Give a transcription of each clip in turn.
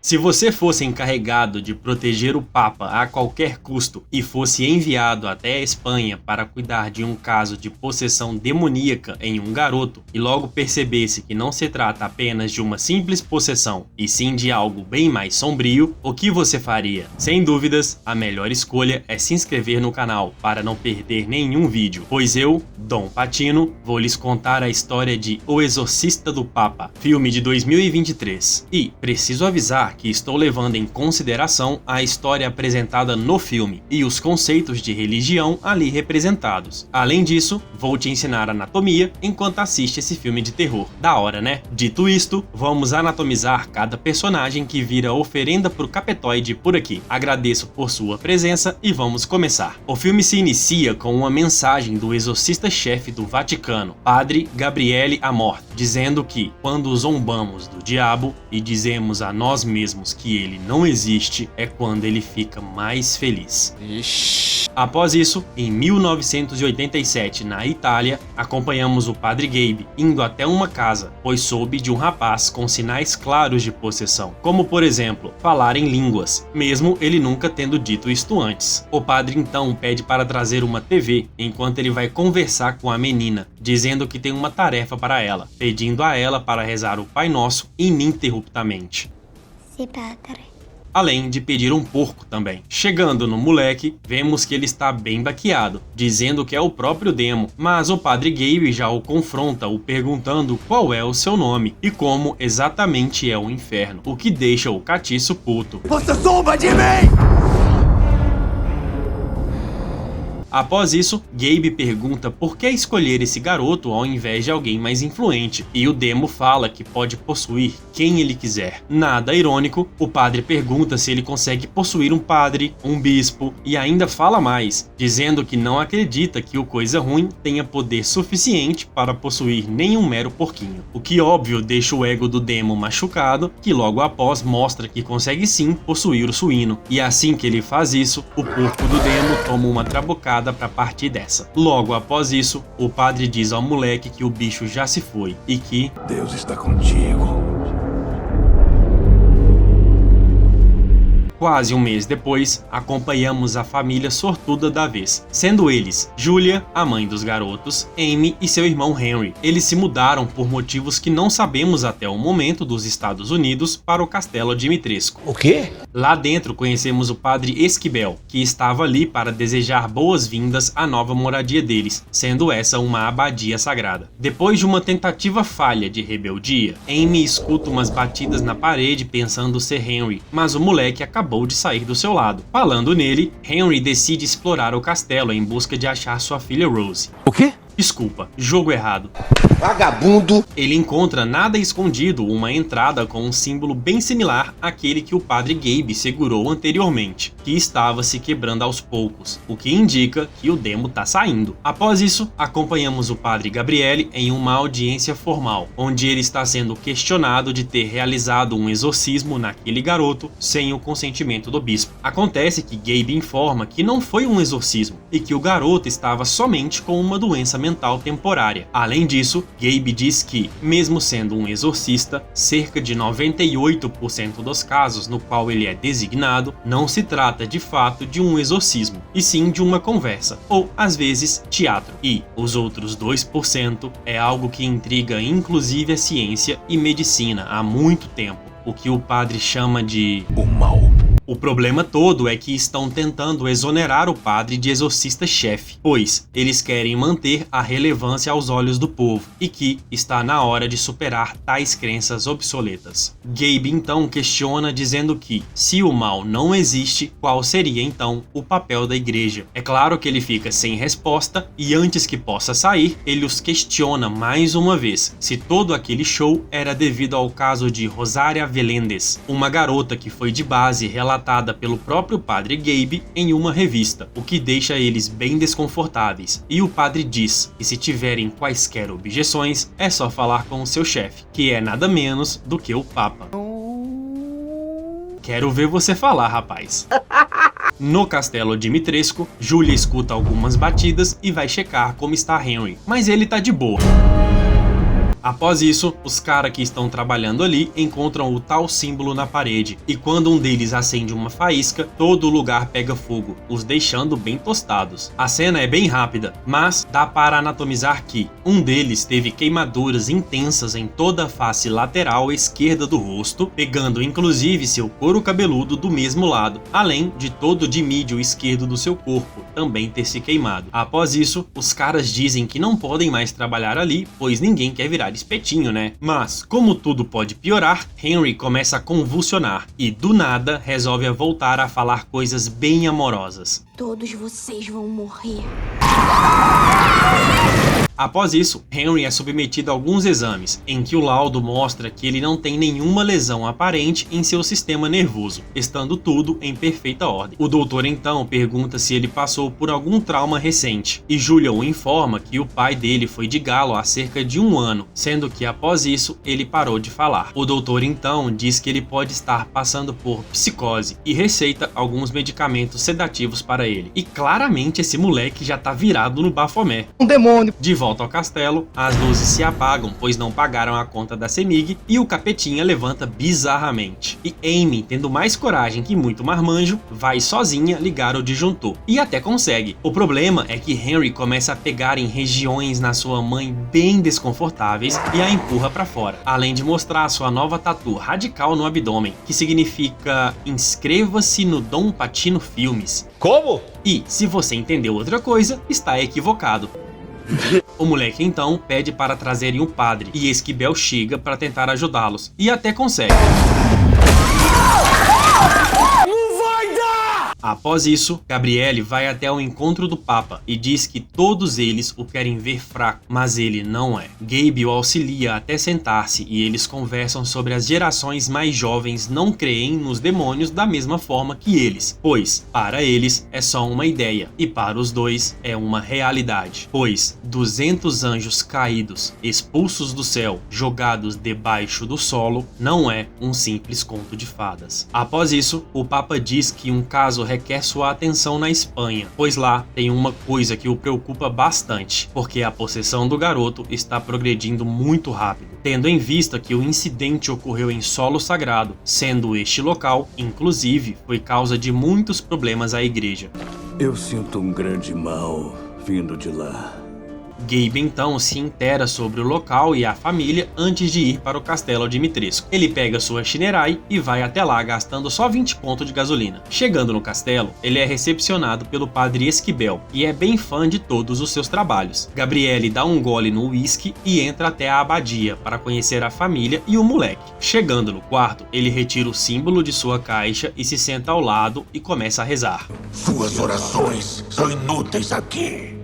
Se você fosse encarregado de proteger o Papa a qualquer custo e fosse enviado até a Espanha para cuidar de um caso de possessão demoníaca em um garoto e logo percebesse que não se trata apenas de uma simples possessão e sim de algo bem mais sombrio, o que você faria? Sem dúvidas, a melhor escolha é se inscrever no canal para não perder nenhum vídeo, pois eu, Dom Patino, vou lhes contar a história de O Exorcista do Papa, filme de 2023. E preciso avisar que estou levando em consideração a história apresentada no filme e os conceitos de religião ali representados. Além disso, vou te ensinar anatomia enquanto assiste esse filme de terror. Da hora, né? Dito isto, vamos anatomizar cada personagem que vira oferenda pro Capetoide por aqui. Agradeço por sua presença e vamos começar. O filme se inicia com uma mensagem do exorcista-chefe do Vaticano, Padre Gabriele Amorth, dizendo que, quando zombamos do diabo e dizemos a nós mesmos que ele não existe, é quando ele fica mais feliz. Após isso, em 1987, na Itália, acompanhamos o Padre Gabe indo até uma casa, pois soube de um rapaz com sinais claros de possessão, como por exemplo, falar em línguas, mesmo ele nunca tendo dito isto antes. O padre então pede para trazer uma TV, enquanto ele vai conversar com a menina, dizendo que tem uma tarefa para ela, pedindo a ela para rezar o Pai Nosso ininterruptamente. Além de pedir um porco também. Chegando no moleque, vemos que ele está bem baqueado, dizendo que é o próprio demo, mas o Padre Gabe já o confronta, o perguntando qual é o seu nome e como exatamente é o inferno, o que deixa o catiço puto. Você zomba de mim! Após isso, Gabe pergunta por que escolher esse garoto ao invés de alguém mais influente, e o demo fala que pode possuir quem ele quiser. Nada irônico, o padre pergunta se ele consegue possuir um padre, um bispo, e ainda fala mais, dizendo que não acredita que o Coisa Ruim tenha poder suficiente para possuir nenhum mero porquinho. O que óbvio deixa o ego do demo machucado, que logo após mostra que consegue sim possuir o suíno, e assim que ele faz isso, o porco do demo toma uma trabocada para partir dessa. Logo após isso, o padre diz ao moleque que o bicho já se foi e que Deus está contigo. quase um mês depois, acompanhamos a família sortuda da vez, sendo eles Julia, a mãe dos garotos, Amy e seu irmão Henry. Eles se mudaram por motivos que não sabemos até o momento dos Estados Unidos para o Castelo Dimitrescu. O quê? Lá dentro conhecemos o padre Esquibel, que estava ali para desejar boas-vindas à nova moradia deles, sendo essa uma abadia sagrada. Depois de uma tentativa falha de rebeldia, Amy escuta umas batidas na parede pensando ser Henry, mas o moleque acabou de sair do seu lado. Falando nele, Henry decide explorar o castelo em busca de achar sua filha Rose. O quê? Desculpa, jogo errado. Vagabundo! Ele encontra nada escondido uma entrada com um símbolo bem similar àquele que o Padre Gabe segurou anteriormente, que estava se quebrando aos poucos, o que indica que o demo tá saindo. Após isso, acompanhamos o Padre Gabriele em uma audiência formal, onde ele está sendo questionado de ter realizado um exorcismo naquele garoto sem o consentimento do bispo. Acontece que Gabe informa que não foi um exorcismo e que o garoto estava somente com uma doença mental temporária. Além disso, Gabe diz que, mesmo sendo um exorcista, cerca de 98% dos casos no qual ele é designado não se trata de fato de um exorcismo, e sim de uma conversa, ou às vezes teatro. E os outros 2% é algo que intriga inclusive a ciência e medicina há muito tempo, o que o padre chama de o mal. O problema todo é que estão tentando exonerar o padre de exorcista-chefe, pois eles querem manter a relevância aos olhos do povo e que está na hora de superar tais crenças obsoletas. Gabe então questiona dizendo que, se o mal não existe, qual seria então o papel da igreja? É claro que ele fica sem resposta e antes que possa sair, ele os questiona mais uma vez se todo aquele show era devido ao caso de Rosária Velendes, uma garota que foi de base relatada pelo próprio Padre Gabe em uma revista, o que deixa eles bem desconfortáveis. E o padre diz que se tiverem quaisquer objeções, é só falar com o seu chefe, que é nada menos do que o Papa. Quero ver você falar, rapaz. No Castelo Dimitrescu, Julia escuta algumas batidas e vai checar como está Henry, mas ele tá de boa. Após isso, os caras que estão trabalhando ali encontram o tal símbolo na parede, e quando um deles acende uma faísca, todo o lugar pega fogo, os deixando bem tostados. A cena é bem rápida, mas dá para anatomizar que um deles teve queimaduras intensas em toda a face lateral esquerda do rosto, pegando inclusive seu couro cabeludo do mesmo lado, além de todo o dimídio esquerdo do seu corpo também ter se queimado. Após isso, os caras dizem que não podem mais trabalhar ali, pois ninguém quer virar espetinho, né? Mas, como tudo pode piorar, Henry começa a convulsionar e, do nada, resolve voltar a falar coisas bem amorosas. Todos vocês vão morrer. Após isso, Henry é submetido a alguns exames, em que o laudo mostra que ele não tem nenhuma lesão aparente em seu sistema nervoso, estando tudo em perfeita ordem. O doutor então pergunta se ele passou por algum trauma recente, e Julia o informa que o pai dele foi de galo há cerca de 1 ano, sendo que após isso ele parou de falar. O doutor então diz que ele pode estar passando por psicose e receita alguns medicamentos sedativos para ele. E claramente esse moleque já tá virado no Baphomet. Um demônio. De volta ao castelo, as luzes se apagam, pois não pagaram a conta da CEMIG, e o capetinha levanta bizarramente. E Amy, tendo mais coragem que muito marmanjo, vai sozinha ligar o disjuntor. E até consegue. O problema é que Henry começa a pegar em regiões na sua mãe bem desconfortáveis e a empurra pra fora. Além de mostrar sua nova tatu radical no abdômen, que significa inscreva-se no Dom Patino Filmes. Como? E, se você entendeu outra coisa, está equivocado. O moleque então pede para trazerem o padre, e Esquibel chega para tentar ajudá-los, e até consegue. Após isso, Gabrielle vai até o encontro do Papa e diz que todos eles o querem ver fraco, mas ele não é. Gabe o auxilia até sentar-se e eles conversam sobre as gerações mais jovens não creem nos demônios da mesma forma que eles, pois, para eles, é só uma ideia, e para os dois, é uma realidade, pois 200 anjos caídos, expulsos do céu, jogados debaixo do solo, não é um simples conto de fadas. Após isso, o Papa diz que um caso requer sua atenção na Espanha, pois lá tem uma coisa que o preocupa bastante, porque a possessão do garoto está progredindo muito rápido, tendo em vista que o incidente ocorreu em solo sagrado, sendo este local, inclusive, foi causa de muitos problemas à igreja. Eu sinto um grande mal vindo de lá. Gabe então se intera sobre o local e a família antes de ir para o castelo Dimitrescu. Ele pega sua Shinerai e vai até lá gastando só 20 conto de gasolina. Chegando no castelo, ele é recepcionado pelo padre Esquibel e é bem fã de todos os seus trabalhos. Gabrielle dá um gole no uísque e entra até a abadia para conhecer a família e o moleque. Chegando no quarto, ele retira o símbolo de sua caixa e se senta ao lado e começa a rezar. Suas orações são inúteis aqui.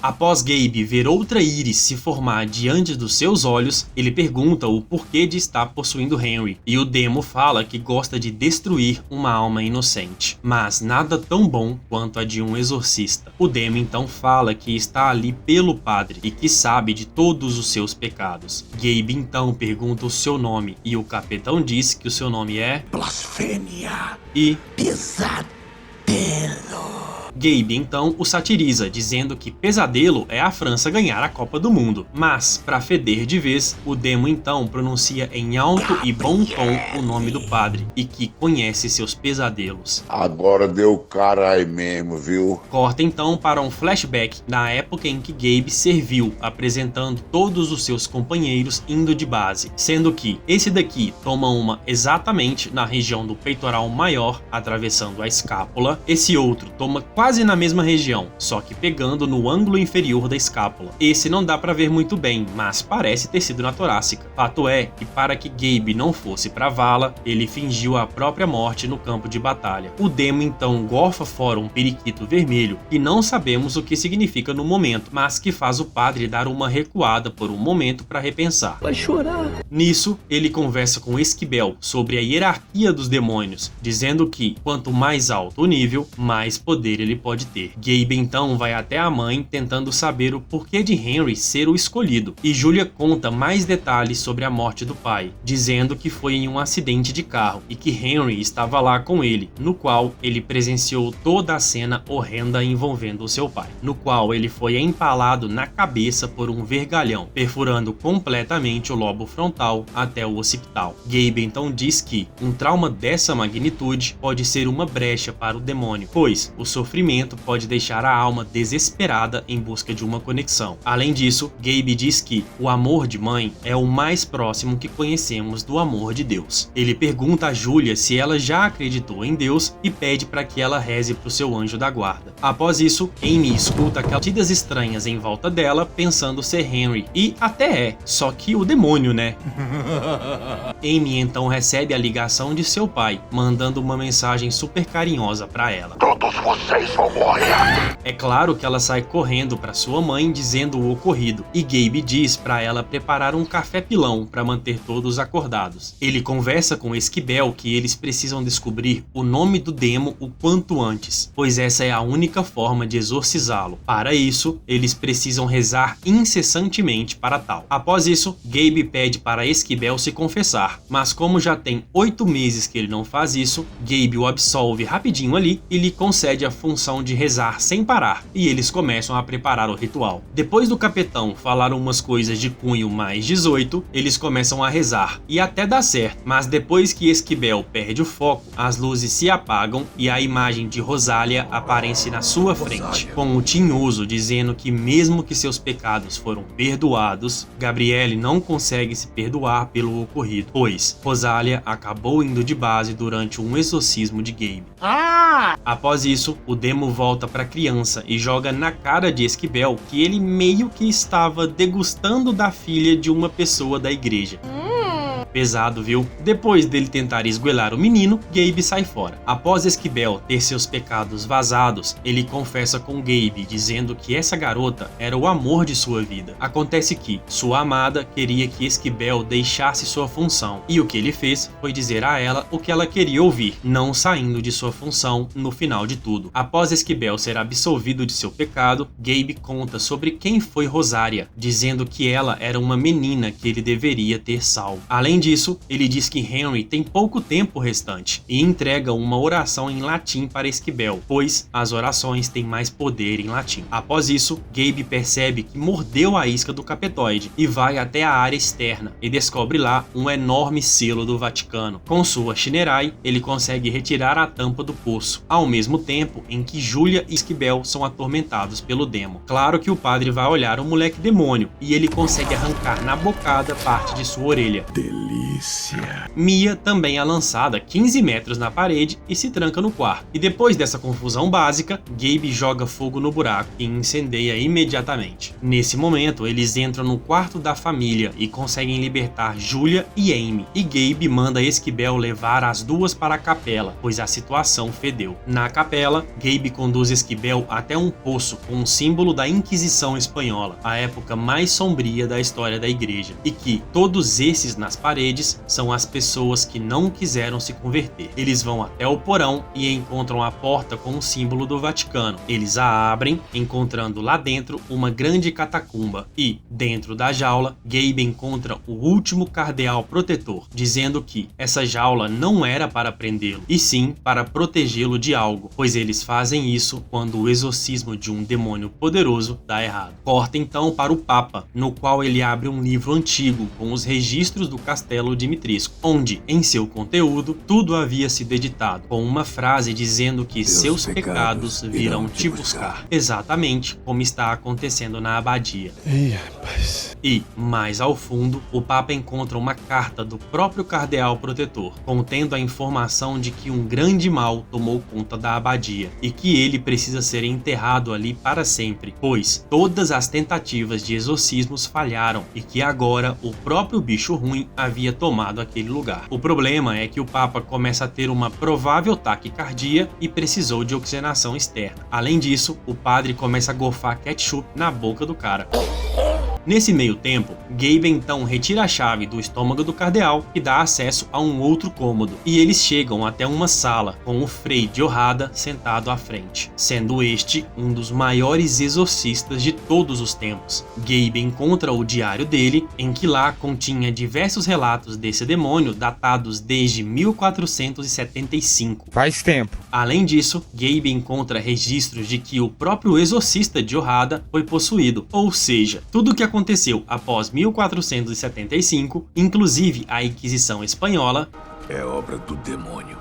Após Gabe ver outra íris se formar diante dos seus olhos, ele pergunta o porquê de estar possuindo Henry, e o demo fala que gosta de destruir uma alma inocente, mas nada tão bom quanto a de um exorcista. O demo então fala que está ali pelo padre e que sabe de todos os seus pecados. Gabe então pergunta o seu nome e o capitão diz que o seu nome é Blasfêmia e Pesadelo. Gabe então o satiriza, dizendo que pesadelo é a França ganhar a Copa do Mundo. Mas, para feder de vez, o demo então pronuncia em alto e bom tom o nome do padre, e que conhece seus pesadelos. Agora deu carai mesmo, viu? Corta então para um flashback na época em que Gabe serviu, apresentando todos os seus companheiros indo de base, sendo que esse daqui toma uma exatamente na região do peitoral maior, atravessando a escápula, esse outro toma quase na mesma região, só que pegando no ângulo inferior da escápula. Esse não dá pra ver muito bem, mas parece ter sido na torácica. Fato é que para que Gabe não fosse pra vala, ele fingiu a própria morte no campo de batalha. O demo então gorfa fora um periquito vermelho, que não sabemos o que significa no momento, mas que faz o padre dar uma recuada por um momento para repensar. Vai chorar. Nisso, ele conversa com Esquibel sobre a hierarquia dos demônios, dizendo que quanto mais alto o nível, mais poder ele ele pode ter. Gabe então vai até a mãe tentando saber o porquê de Henry ser o escolhido, e Julia conta mais detalhes sobre a morte do pai, dizendo que foi em um acidente de carro e que Henry estava lá com ele, no qual ele presenciou toda a cena horrenda envolvendo o seu pai, no qual ele foi empalado na cabeça por um vergalhão, perfurando completamente o lobo frontal até o occipital. Gabe então diz que um trauma dessa magnitude pode ser uma brecha para o demônio, pois o sofrimento pode deixar a alma desesperada em busca de uma conexão. Além disso, Gabe diz que o amor de mãe é o mais próximo que conhecemos do amor de Deus. Ele pergunta a Julia se ela já acreditou em Deus e pede para que ela reze para o seu anjo da guarda. Após isso, Amy escuta aquelas batidas estranhas em volta dela, pensando ser Henry, e até é, só que o demônio, né? Amy então recebe a ligação de seu pai, mandando uma mensagem super carinhosa para ela. Todos vocês vão morrer. É claro que ela sai correndo para sua mãe dizendo o ocorrido, e Gabe diz para ela preparar um café pilão para manter todos acordados. Ele conversa com Esquibel que eles precisam descobrir o nome do demo o quanto antes, pois essa é a única forma de exorcizá-lo. Para isso, eles precisam rezar incessantemente para tal. Após isso, Gabe pede para Esquibel se confessar, mas como já tem 8 meses que ele não faz isso, Gabe o absolve rapidinho ali e lhe concede a função de rezar sem parar, e eles começam a preparar o ritual. Depois do capetão falar umas coisas de cunho mais 18, eles começam a rezar, e até dá certo, mas depois que Esquibel perde o foco, as luzes se apagam e a imagem de Rosália aparece na sua frente, com o tinhoso dizendo que mesmo que seus pecados foram perdoados, Gabrielle não consegue se perdoar pelo ocorrido, pois Rosália acabou indo de base durante um exorcismo de Gabe. Após isso, o demo volta para a criança e joga na cara de Esquibel que ele meio que estava degustando da filha de uma pessoa da igreja. Pesado, viu? Depois dele tentar esgoelar o menino, Gabe sai fora. Após Esquibel ter seus pecados vazados, ele confessa com Gabe, dizendo que essa garota era o amor de sua vida. Acontece que sua amada queria que Esquibel deixasse sua função, e o que ele fez foi dizer a ela o que ela queria ouvir, não saindo de sua função no final de tudo. Após Esquibel ser absolvido de seu pecado, Gabe conta sobre quem foi Rosária, dizendo que ela era uma menina que ele deveria ter salvo. Além disso, ele diz que Henry tem pouco tempo restante e entrega uma oração em latim para Esquibel, pois as orações têm mais poder em latim. Após isso, Gabe percebe que mordeu a isca do capetoide e vai até a área externa e descobre lá um enorme selo do Vaticano. Com sua Shinerai, ele consegue retirar a tampa do poço, ao mesmo tempo em que Julia e Esquibel são atormentados pelo demo. Claro que o padre vai olhar o moleque demônio e ele consegue arrancar na bocada parte de sua orelha. Delícia. Mia também é lançada 15 metros na parede e se tranca no quarto. E depois dessa confusão básica, Gabe joga fogo no buraco e incendeia imediatamente. Nesse momento, eles entram no quarto da família e conseguem libertar Julia e Amy. E Gabe manda Esquibel levar as duas para a capela, pois a situação fedeu. Na capela, Gabe conduz Esquibel até um poço com um símbolo da Inquisição Espanhola, a época mais sombria da história da igreja, e que todos esses nas paredes são as pessoas que não quiseram se converter. Eles vão até o porão e encontram a porta com o símbolo do Vaticano. Eles a abrem, encontrando lá dentro uma grande catacumba e, dentro da jaula, Gabe encontra o último cardeal protetor, dizendo que essa jaula não era para prendê-lo, e sim para protegê-lo de algo, pois eles fazem isso quando o exorcismo de um demônio poderoso dá errado. Corta então para o Papa, no qual ele abre um livro antigo com os registros do castelo Dimitrisco, onde, em seu conteúdo, tudo havia sido editado, com uma frase dizendo que seus pecados virão te buscar, exatamente como está acontecendo na abadia. E, mais ao fundo, o Papa encontra uma carta do próprio cardeal protetor, contendo a informação de que um grande mal tomou conta da abadia e que ele precisa ser enterrado ali para sempre, pois todas as tentativas de exorcismos falharam e que agora o próprio bicho ruim havia tomado aquele lugar. O problema é que o Papa começa a ter uma provável taquicardia e precisou de oxigenação externa. Além disso, o padre começa a gorfar ketchup na boca do cara. Nesse meio tempo, Gabe então retira a chave do estômago do cardeal e dá acesso a um outro cômodo, e eles chegam até uma sala com o Frei de Jorrada sentado à frente, sendo este um dos maiores exorcistas de todos os tempos. Gabe encontra o diário dele, em que lá continha diversos relatos desse demônio datados desde 1475. Faz tempo. Além disso, Gabe encontra registros de que o próprio exorcista de Jorrada foi possuído, ou seja, tudo o que aconteceu após 1475, inclusive a Inquisição Espanhola, É obra do demônio.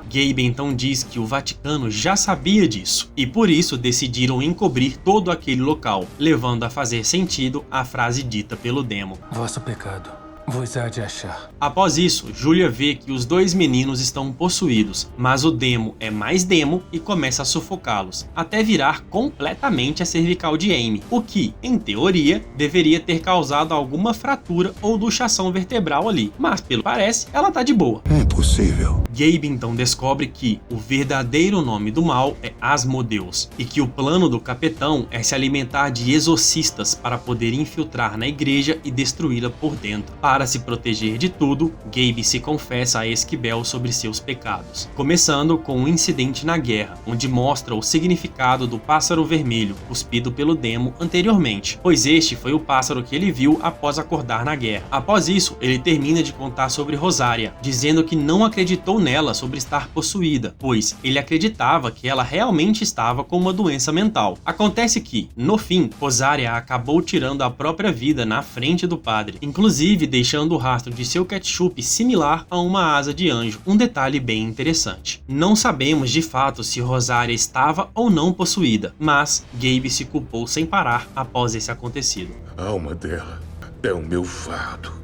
Gabe então diz que o Vaticano já sabia disso, e por isso decidiram encobrir todo aquele local, levando a fazer sentido a frase dita pelo demo. Vosso pecado vos há de achar. Após isso, Julia vê que os dois meninos estão possuídos, mas o demo é mais demo e começa a sufocá-los, até virar completamente a cervical de Amy, o que, em teoria, deveria ter causado alguma fratura ou luxação vertebral ali, mas pelo que parece, ela tá de boa. É impossível. Gabe então descobre que o verdadeiro nome do mal é Asmodeus, e que o plano do capitão é se alimentar de exorcistas para poder infiltrar na igreja e destruí-la por dentro. Para se proteger de tudo, Gabe se confessa a Esquibel sobre seus pecados, começando com um incidente na guerra, onde mostra o significado do pássaro vermelho, cuspido pelo demo anteriormente, pois este foi o pássaro que ele viu após acordar na guerra. Após isso, ele termina de contar sobre Rosária, dizendo que não acreditou nela sobre estar possuída, pois ele acreditava que ela realmente estava com uma doença mental. Acontece que, no fim, Rosária acabou tirando a própria vida na frente do padre, inclusive deixando o rastro de seu ketchup similar a uma asa de anjo, um detalhe bem interessante. Não sabemos de fato se Rosária estava ou não possuída, mas Gabe se culpou sem parar após esse acontecido. A alma dela é o meu fardo.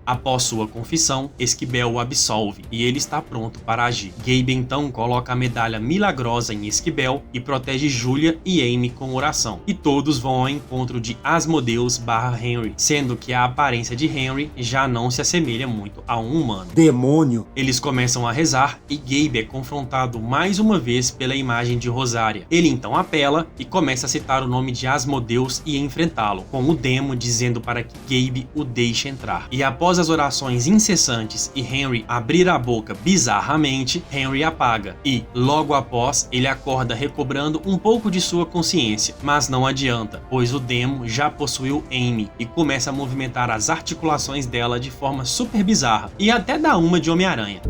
Após sua confissão, Esquibel o absolve e ele está pronto para agir. Gabe então coloca a medalha milagrosa em Esquibel e protege Julia e Amy com oração. E todos vão ao encontro de Asmodeus/Henry, sendo que a aparência de Henry já não se assemelha muito a um humano. Demônio! Eles começam a rezar e Gabe é confrontado mais uma vez pela imagem de Rosária. Ele então apela e começa a citar o nome de Asmodeus e enfrentá-lo, com o demo dizendo para que Gabe o deixe entrar. E após as orações incessantes e Henry abrir a boca bizarramente, Henry apaga e, logo após, ele acorda recobrando um pouco de sua consciência, mas não adianta, pois o demo já possuiu Amy e começa a movimentar as articulações dela de forma super bizarra e até dá uma de Homem-Aranha.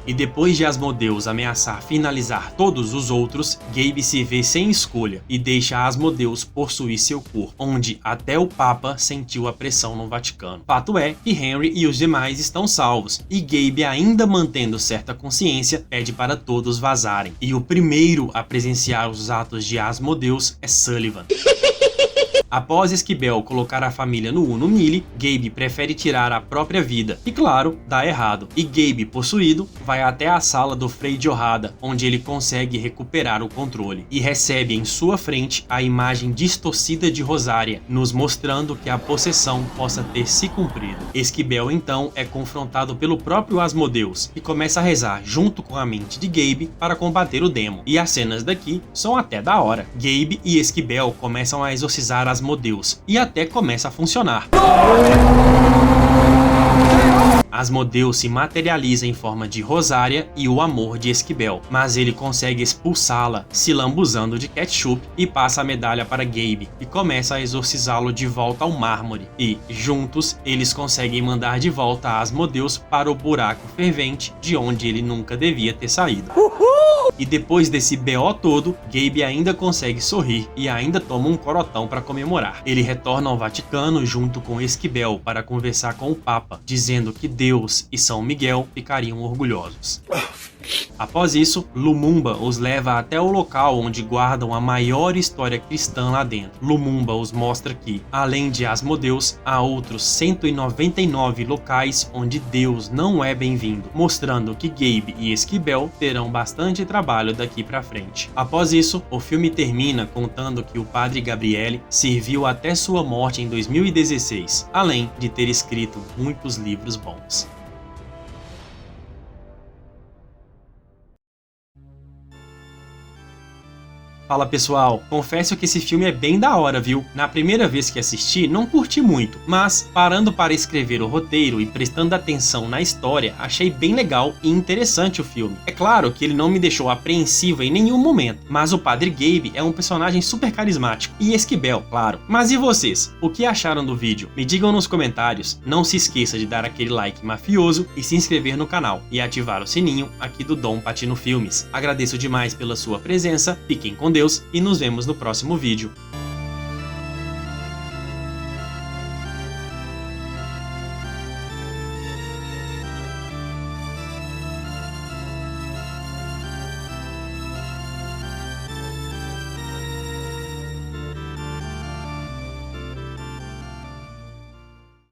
E depois de Asmodeus ameaçar finalizar todos os outros, Gabe se vê sem escolha e deixa Asmodeus possuir seu corpo, onde até o Papa sentiu a pressão no Vaticano. Fato é que Henry e os demais estão salvos, e Gabe, ainda mantendo certa consciência, pede para todos vazarem. E o primeiro a presenciar os atos de Asmodeus é Sullivan. Após Esquibel colocar a família no Uno Mille, Gabe prefere tirar a própria vida, e claro, dá errado. E Gabe, possuído, vai até a sala do Frei de Jorrada, onde ele consegue recuperar o controle, e recebe em sua frente a imagem distorcida de Rosária, nos mostrando que a possessão possa ter se cumprido. Esquibel então é confrontado pelo próprio Asmodeus, e começa a rezar junto com a mente de Gabe para combater o demo, e as cenas daqui são até da hora. Gabe e Esquibel começam a exorcizar Asmodeus, e até começa a funcionar. Asmodeus se materializa em forma de Rosária e o amor de Esquibel, mas ele consegue expulsá-la, se lambuzando de ketchup, e passa a medalha para Gabe, e começa a exorcizá-lo de volta ao mármore, e, juntos, eles conseguem mandar de volta Asmodeus para o buraco fervente de onde ele nunca devia ter saído. E depois desse BO todo, Gabe ainda consegue sorrir e ainda toma um corotão para comemorar. Ele retorna ao Vaticano junto com Esquibel para conversar com o Papa, dizendo que Deus e São Miguel ficariam orgulhosos. Após isso, Lumumba os leva até o local onde guardam a maior história cristã lá dentro. Lumumba os mostra que, além de Asmodeus, há outros 199 locais onde Deus não é bem-vindo, mostrando que Gabe e Esquibel terão bastante trabalho daqui pra frente. Após isso, o filme termina contando que o padre Gabriele serviu até sua morte em 2016, além de ter escrito muitos livros bons. Fala pessoal, confesso que esse filme é bem da hora, viu? Na primeira vez que assisti, não curti muito, mas parando para escrever o roteiro e prestando atenção na história, achei bem legal e interessante o filme. É claro que ele não me deixou apreensivo em nenhum momento, mas o Padre Gabe é um personagem super carismático, e Esquivel, claro. Mas e vocês? O que acharam do vídeo? Me digam nos comentários, não se esqueça de dar aquele like mafioso e se inscrever no canal, e ativar o sininho aqui do Dom Patino Filmes. Agradeço demais pela sua presença, fiquem com Deus e nos vemos no próximo vídeo.